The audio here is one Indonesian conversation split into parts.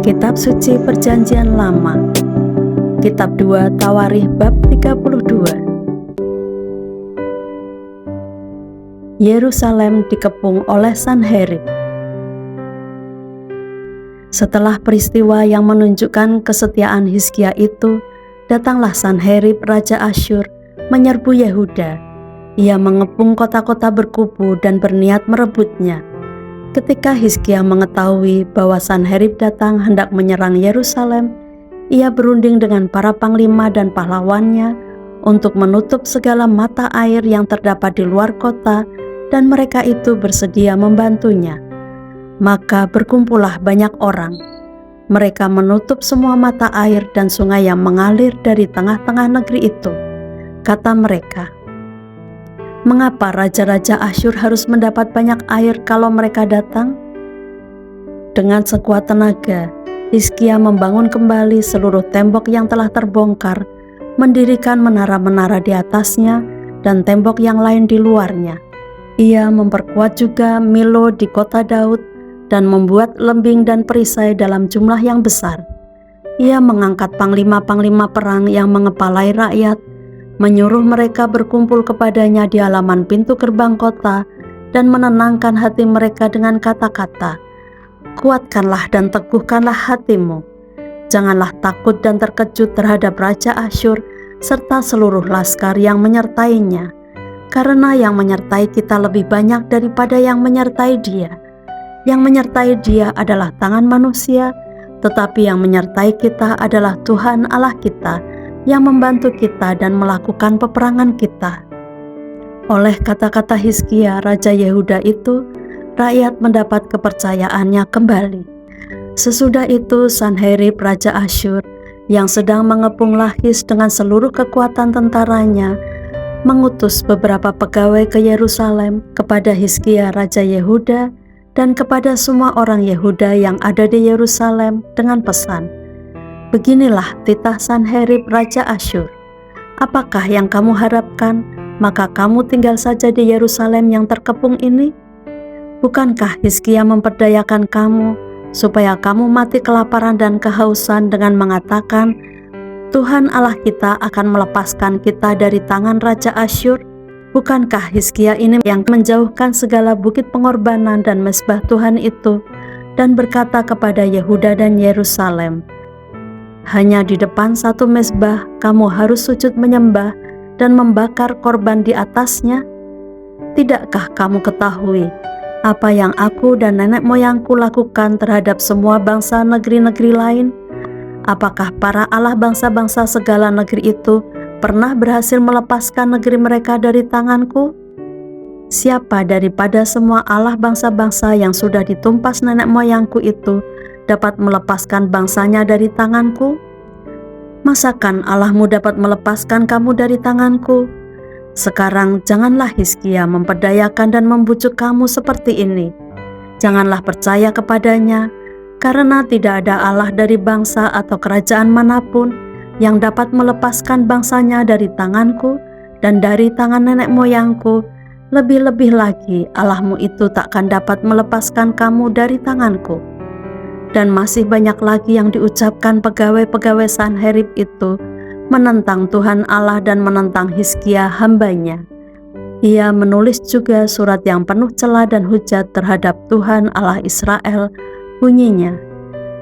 Kitab Suci Perjanjian Lama, Kitab 2 Tawarikh bab 32. Yerusalem dikepung oleh Sanherib. Setelah peristiwa yang menunjukkan kesetiaan Hizkia itu, datanglah Sanherib Raja Asyur menyerbu Yehuda. Ia mengepung kota-kota berkubu dan berniat merebutnya. Ketika Hizkia mengetahui bahwa Sanherib datang hendak menyerang Yerusalem, ia berunding dengan para panglima dan pahlawannya untuk menutup segala mata air yang terdapat di luar kota, dan mereka itu bersedia membantunya. Maka berkumpullah banyak orang. Mereka menutup semua mata air dan sungai yang mengalir dari tengah-tengah negeri itu. Kata mereka, "Mengapa raja-raja Asyur harus mendapat banyak air kalau mereka datang?" Dengan sekuat tenaga, Hizkia membangun kembali seluruh tembok yang telah terbongkar, mendirikan menara-menara di atasnya dan tembok yang lain di luarnya. Ia memperkuat juga Milo di kota Daud dan membuat lembing dan perisai dalam jumlah yang besar. Ia mengangkat panglima-panglima perang yang mengepalai rakyat, menyuruh mereka berkumpul kepadanya di halaman pintu gerbang kota dan menenangkan hati mereka dengan kata-kata, "Kuatkanlah dan teguhkanlah hatimu. Janganlah takut dan terkejut terhadap Raja Asyur serta seluruh laskar yang menyertainya, karena yang menyertai kita lebih banyak daripada yang menyertai dia. Yang menyertai dia adalah tangan manusia, tetapi yang menyertai kita adalah Tuhan Allah kita, yang membantu kita dan melakukan peperangan kita." Oleh kata-kata Hizkia Raja Yehuda itu, rakyat mendapat kepercayaannya kembali. Sesudah itu Sanherib Raja Asyur yang sedang mengepung Lakis dengan seluruh kekuatan tentaranya mengutus beberapa pegawai ke Yerusalem kepada Hizkia Raja Yehuda dan kepada semua orang Yehuda yang ada di Yerusalem dengan pesan, "Beginilah titah Sanherib Raja Asyur. Apakah yang kamu harapkan? Maka kamu tinggal saja di Yerusalem yang terkepung ini. Bukankah Hizkia memperdayakan kamu supaya kamu mati kelaparan dan kehausan dengan mengatakan, 'Tuhan Allah kita akan melepaskan kita dari tangan Raja Asyur'? Bukankah Hizkia ini yang menjauhkan segala bukit pengorbanan dan mezbah Tuhan itu dan berkata kepada Yehuda dan Yerusalem, 'Hanya di depan satu mezbah kamu harus sujud menyembah dan membakar korban di atasnya'? Tidakkah kamu ketahui apa yang aku dan nenek moyangku lakukan terhadap semua bangsa negeri-negeri lain? Apakah para allah bangsa-bangsa segala negeri itu pernah berhasil melepaskan negeri mereka dari tanganku? Siapa daripada semua allah bangsa-bangsa yang sudah ditumpas nenek moyangku itu dapat melepaskan bangsanya dari tanganku? Masakan Allahmu dapat melepaskan kamu dari tanganku? Sekarang janganlah Hizkia memperdayakan dan membujuk kamu seperti ini. Janganlah percaya kepadanya, karena tidak ada Allah dari bangsa atau kerajaan manapun yang dapat melepaskan bangsanya dari tanganku dan dari tangan nenek moyangku. Lebih-lebih lagi Allahmu itu takkan dapat melepaskan kamu dari tanganku." Dan masih banyak lagi yang diucapkan pegawai-pegawai Sanherib itu menentang Tuhan Allah dan menentang Hizkia hambanya. Ia menulis juga surat yang penuh cela dan hujat terhadap Tuhan Allah Israel. Bunyinya,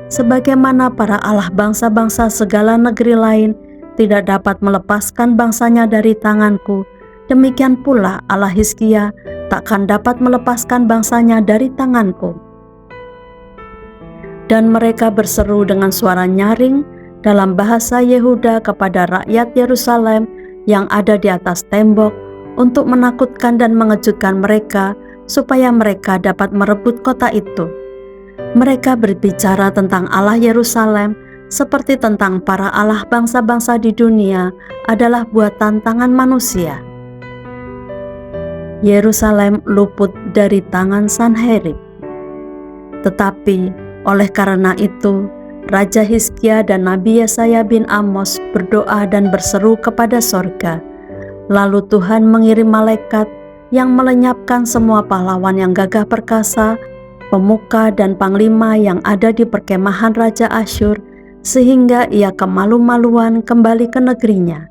"Sebagaimana para allah bangsa-bangsa segala negeri lain tidak dapat melepaskan bangsanya dari tanganku, demikian pula Allah Hizkia takkan dapat melepaskan bangsanya dari tanganku." Dan mereka berseru dengan suara nyaring dalam bahasa Yehuda kepada rakyat Yerusalem yang ada di atas tembok untuk menakutkan dan mengejutkan mereka supaya mereka dapat merebut kota itu. Mereka berbicara tentang Allah Yerusalem seperti tentang para allah bangsa-bangsa di dunia adalah buatan tangan manusia. Yerusalem luput dari tangan Sanherib. Tetapi oleh karena itu, Raja Hizkia dan Nabi Yesaya bin Amos berdoa dan berseru kepada sorga. Lalu Tuhan mengirim malaikat yang melenyapkan semua pahlawan yang gagah perkasa, pemuka dan panglima yang ada di perkemahan Raja Asyur, sehingga ia kemalu-maluan kembali ke negerinya.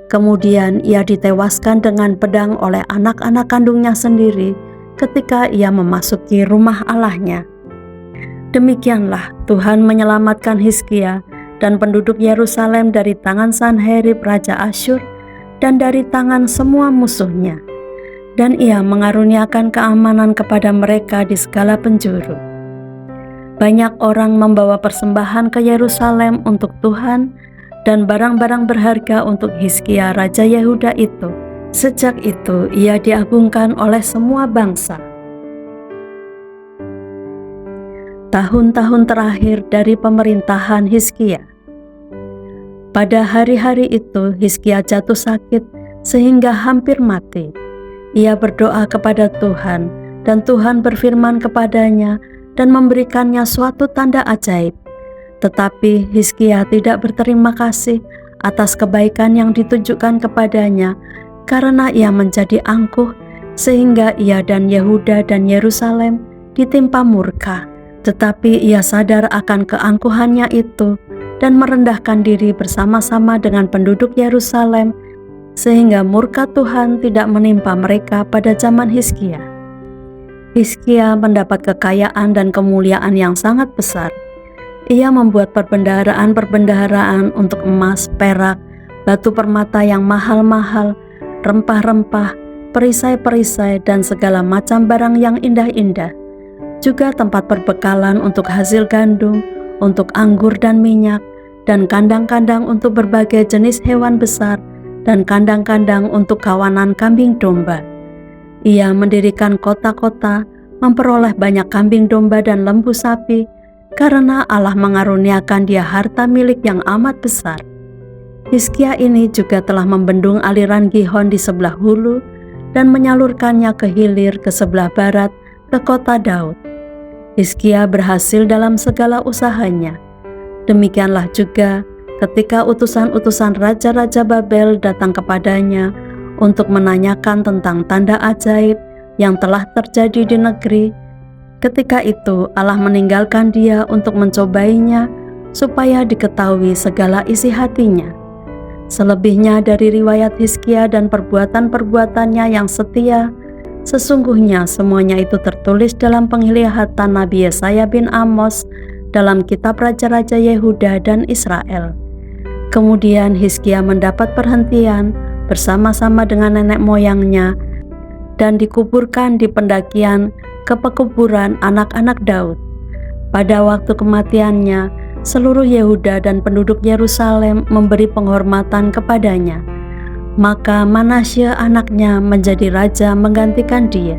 Kemudian ia ditewaskan dengan pedang oleh anak-anak kandungnya sendiri ketika ia memasuki rumah Allahnya. Demikianlah Tuhan menyelamatkan Hizkia dan penduduk Yerusalem dari tangan Sanherib Raja Asyur dan dari tangan semua musuhnya. Dan ia mengaruniakan keamanan kepada mereka di segala penjuru. Banyak orang membawa persembahan ke Yerusalem untuk Tuhan dan barang-barang berharga untuk Hizkia Raja Yehuda itu. Sejak itu ia diagungkan oleh semua bangsa. Tahun-tahun terakhir dari pemerintahan Hizkia. Pada hari-hari itu Hizkia jatuh sakit sehingga hampir mati. Ia berdoa kepada Tuhan, dan Tuhan berfirman kepadanya dan memberikannya suatu tanda ajaib. Tetapi Hizkia tidak berterima kasih atas kebaikan yang ditunjukkan kepadanya, karena ia menjadi angkuh, sehingga ia dan Yehuda dan Yerusalem ditimpa murka. Tetapi ia sadar akan keangkuhannya itu dan merendahkan diri bersama-sama dengan penduduk Yerusalem, sehingga murka Tuhan tidak menimpa mereka pada zaman Hizkia. Hizkia mendapat kekayaan dan kemuliaan yang sangat besar. Ia membuat perbendaharaan-perbendaharaan untuk emas, perak, batu permata yang mahal-mahal, rempah-rempah, perisai-perisai, dan segala macam barang yang indah-indah. Juga tempat perbekalan untuk hasil gandum, untuk anggur dan minyak, dan kandang-kandang untuk berbagai jenis hewan besar, dan kandang-kandang untuk kawanan kambing domba. Ia mendirikan kota-kota, memperoleh banyak kambing domba dan lembu sapi, karena Allah mengaruniakan dia harta milik yang amat besar. Hizkia ini juga telah membendung aliran Gihon di sebelah hulu dan menyalurkannya ke hilir ke sebelah barat ke kota Daud. Hizkia berhasil dalam segala usahanya. Demikianlah juga ketika utusan-utusan raja-raja Babel datang kepadanya untuk menanyakan tentang tanda ajaib yang telah terjadi di negeri, ketika itu Allah meninggalkan dia untuk mencobainya supaya diketahui segala isi hatinya. Selebihnya dari riwayat Hizkia dan perbuatan-perbuatannya yang setia, sesungguhnya semuanya itu tertulis dalam penglihatan Nabi Yesaya bin Amos dalam kitab Raja-Raja Yehuda dan Israel. Kemudian Hizkia mendapat perhentian bersama-sama dengan nenek moyangnya dan dikuburkan di pendakian ke pekuburan anak-anak Daud. Pada waktu kematiannya, seluruh Yehuda dan penduduk Yerusalem memberi penghormatan kepadanya. Maka Manasye anaknya menjadi raja menggantikan dia.